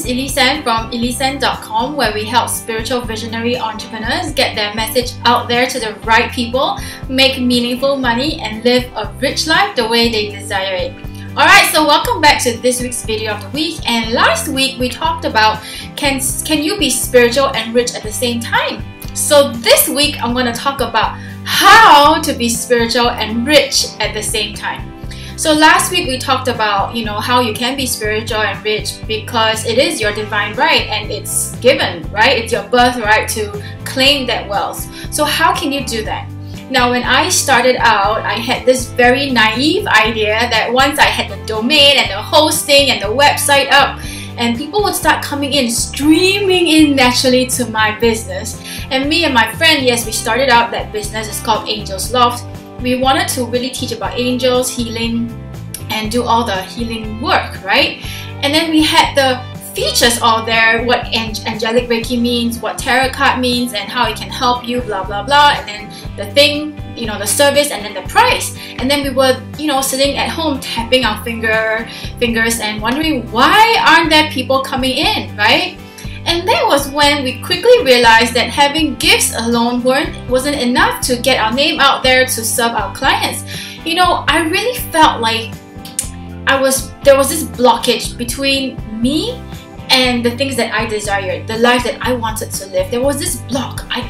is Elisan from elisan.com, where we help spiritual visionary entrepreneurs get their message out there to the right people, make meaningful money, and live a rich life the way they desire it. Alright, so welcome back to this week's video of the week. And last week we talked about can you be spiritual and rich at the same time? So this week I'm going to talk about how to be spiritual and rich at the same time. So last week we talked about, how you can be spiritual and rich because it is your divine right and it's given, right? It's your birthright to claim that wealth. So how can you do that? Now, when I started out, I had this very naive idea that once I had the domain and the hosting and the website up, and people would start coming in, streaming in naturally to my business. And me and my friend, yes, we started out that business. It's called Angels Loft. We wanted to really teach about angels, healing, and do all the healing work, right? And then we had the features all there, what angelic Reiki means, what tarot card means, and how it can help you, blah blah blah, and then the thing, the service, and then the price. And then we were, sitting at home tapping our fingers and wondering why aren't there people coming in, right? And that was when we quickly realized that having gifts alone wasn't enough to get our name out there to serve our clients. I really felt like there was this blockage between me and the things that I desired, the life that I wanted to live. There was this block. I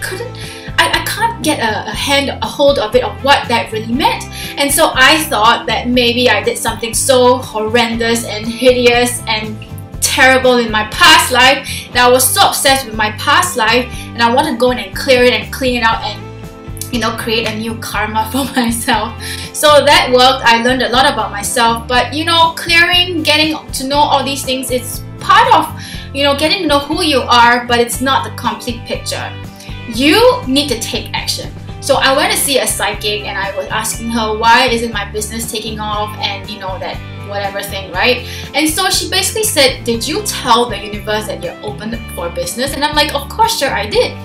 can't get a hold of it, of what that really meant. And so I thought that maybe I did something so horrendous and hideous and terrible in my past life that I was so obsessed with my past life, and I want to go in and clear it and clean it out and create a new karma for myself. So that worked. I learned a lot about myself, but clearing, getting to know all these things, it's part of getting to know who you are, but it's not the complete picture. You need to take action. So I went to see a psychic and I was asking her, why isn't my business taking off, and that whatever thing, right? And so she basically said, did you tell the universe that you're open for business? And I'm like, of course, sure, I did.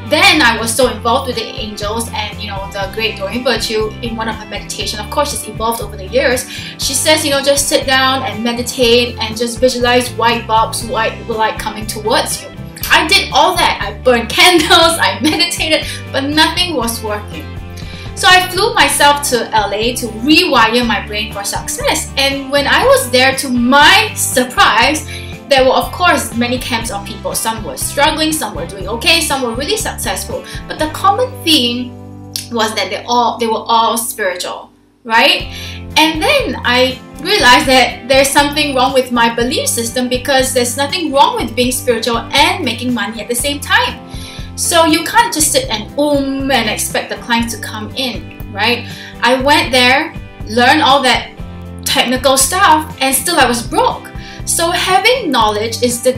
Then I was so involved with the angels and the great Doreen Virtue in one of her meditation. Of course, it's evolved over the years. She says, just sit down and meditate and just visualize white bulbs, white light coming towards you. I did all that. I burned candles, I meditated, but nothing was working. So I flew myself to LA to rewire my brain for success. And when I was there, to my surprise, there were of course many camps of people. Some were struggling, some were doing okay, some were really successful. But the common theme was that they were all spiritual, right? And then I realized that there's something wrong with my belief system, because there's nothing wrong with being spiritual and making money at the same time. So you can't just sit and and expect the clients to come in, right? I went there, learned all that technical stuff, and still I was broke. So having knowledge is a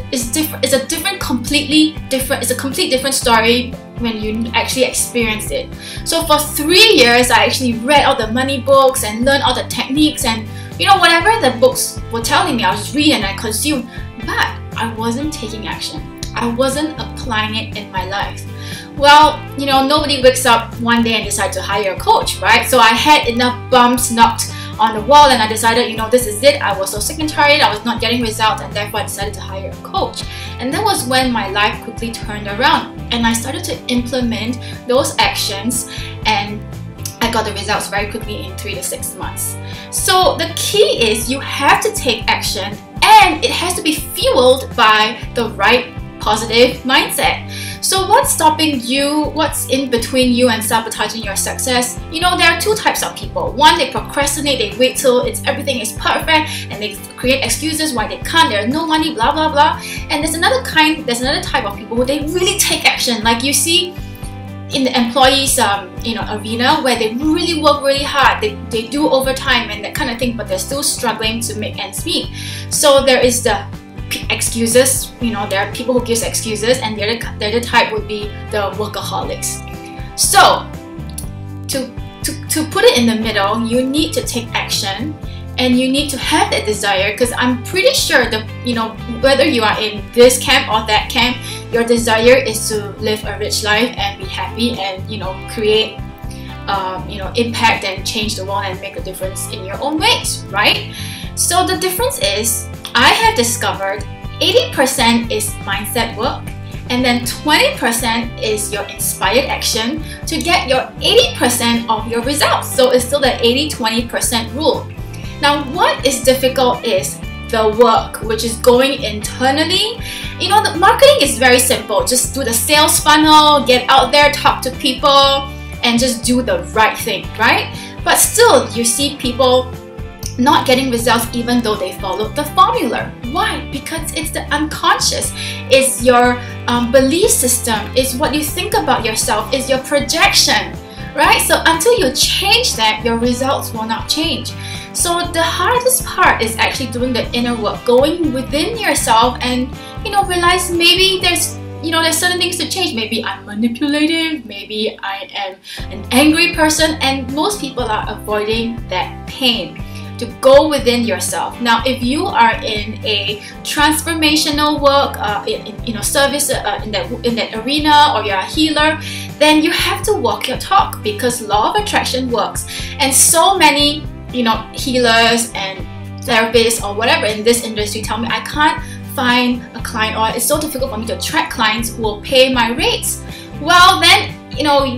complete different story when you actually experience it. So for 3 years, I actually read all the money books and learned all the techniques, and whatever the books were telling me, I was reading and I consumed, but I wasn't taking action. I wasn't applying it in my life. Well, nobody wakes up one day and decide to hire a coach, right? So I had enough bumps knocked on the wall, and I decided, this is it. I was so sick and tired, I was not getting results, and therefore I decided to hire a coach. And that was when my life quickly turned around, and I started to implement those actions, and I got the results very quickly in 3 to 6 months. So the key is you have to take action, and it has to be fueled by the right positive mindset. So what's stopping you? What's in between you and sabotaging your success? There are two types of people. One, they procrastinate, they wait till everything is perfect, and they create excuses why they can't, there's no money, blah blah blah. And there's another type of people who they really take action, like you see in the employees arena, where they really work really hard, they do overtime and that kind of thing, but they're still struggling to make ends meet. So there is the excuses, there are people who give excuses, and the other type would be the workaholics. So to put it in the middle, you need to take action, and you need to have that desire, because I'm pretty sure that whether you are in this camp or that camp, your desire is to live a rich life and be happy and create impact and change the world and make a difference in your own ways, right? So the difference is, I have discovered 80% is mindset work, and then 20% is your inspired action to get your 80% of your results. So it's still the 80-20% rule. Now, what is difficult is the work, which is going internally. You know, the marketing is very simple. Just do the sales funnel, get out there, talk to people, and just do the right thing, right? But still, you see people not getting results even though they followed the formula. Why? Because it's the unconscious. It's your belief system. It's what you think about yourself. It's your projection, right? So until you change that, your results will not change. So the hardest part is actually doing the inner work, going within yourself and, you know, realize maybe there's certain things to change. Maybe I'm manipulative, maybe I am an angry person, and most people are avoiding that pain. To go within yourself. Now, if you are in a transformational work, service in that arena, or you're a healer, then you have to walk your talk, because law of attraction works. And so many, healers and therapists or whatever in this industry tell me I can't find a client, or it's so difficult for me to attract clients who will pay my rates. Well, then,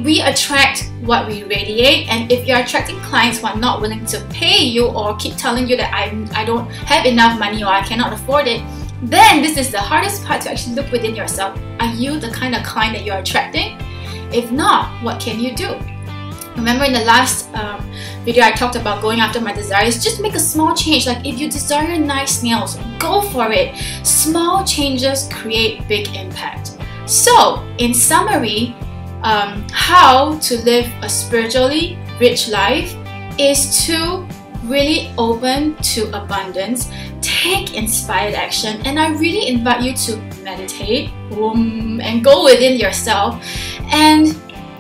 we attract what we radiate, and if you're attracting clients who are not willing to pay you or keep telling you that I don't have enough money or I cannot afford it, then this is the hardest part, to actually look within yourself. Are you the kind of client that you're attracting? If not, what can you do? Remember in the last video I talked about going after my desires. Just make a small change. Like if you desire nice nails, go for it. Small changes create big impact. So in summary, how to live a spiritually rich life is to really open to abundance, take inspired action, and I really invite you to meditate and go within yourself and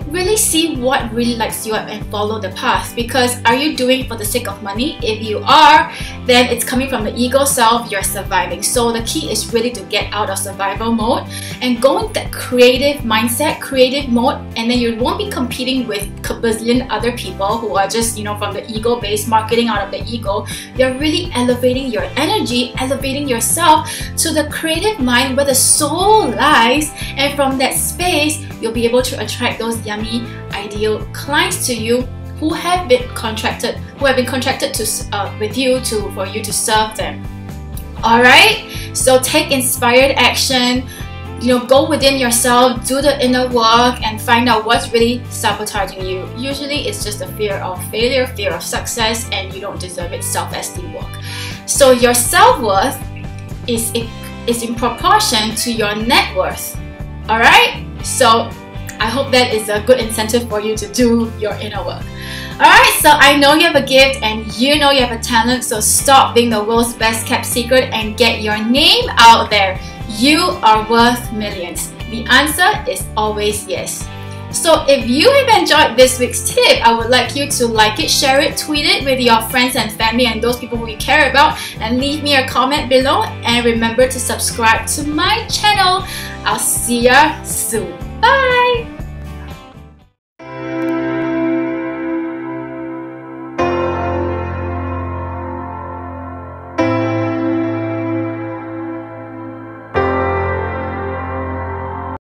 really see what really lights you up and follow the path. Because are you doing for the sake of money? If you are, then it's coming from the ego self, you're surviving. So the key is really to get out of survival mode and go into that creative mindset, creative mode, and then you won't be competing with a bazillion other people who are just, from the ego-based marketing out of the ego. You're really elevating your energy, elevating yourself to the creative mind where the soul lies, and from that space, you'll be able to attract those yummy, ideal clients to you who have been contracted to with you for you to serve them. All right. So take inspired action. Go within yourself, do the inner work, and find out what's really sabotaging you. Usually, it's just a fear of failure, fear of success, and you don't deserve it. Self-esteem work. So your self-worth is in proportion to your net worth. All right. So I hope that is a good incentive for you to do your inner work. Alright, so I know you have a gift and you know you have a talent, so stop being the world's best kept secret and get your name out there. You are worth millions. The answer is always yes. So if you have enjoyed this week's tip, I would like you to like it, share it, tweet it with your friends and family and those people who you care about, and leave me a comment below, and remember to subscribe to my channel. I'll see ya soon. Bye!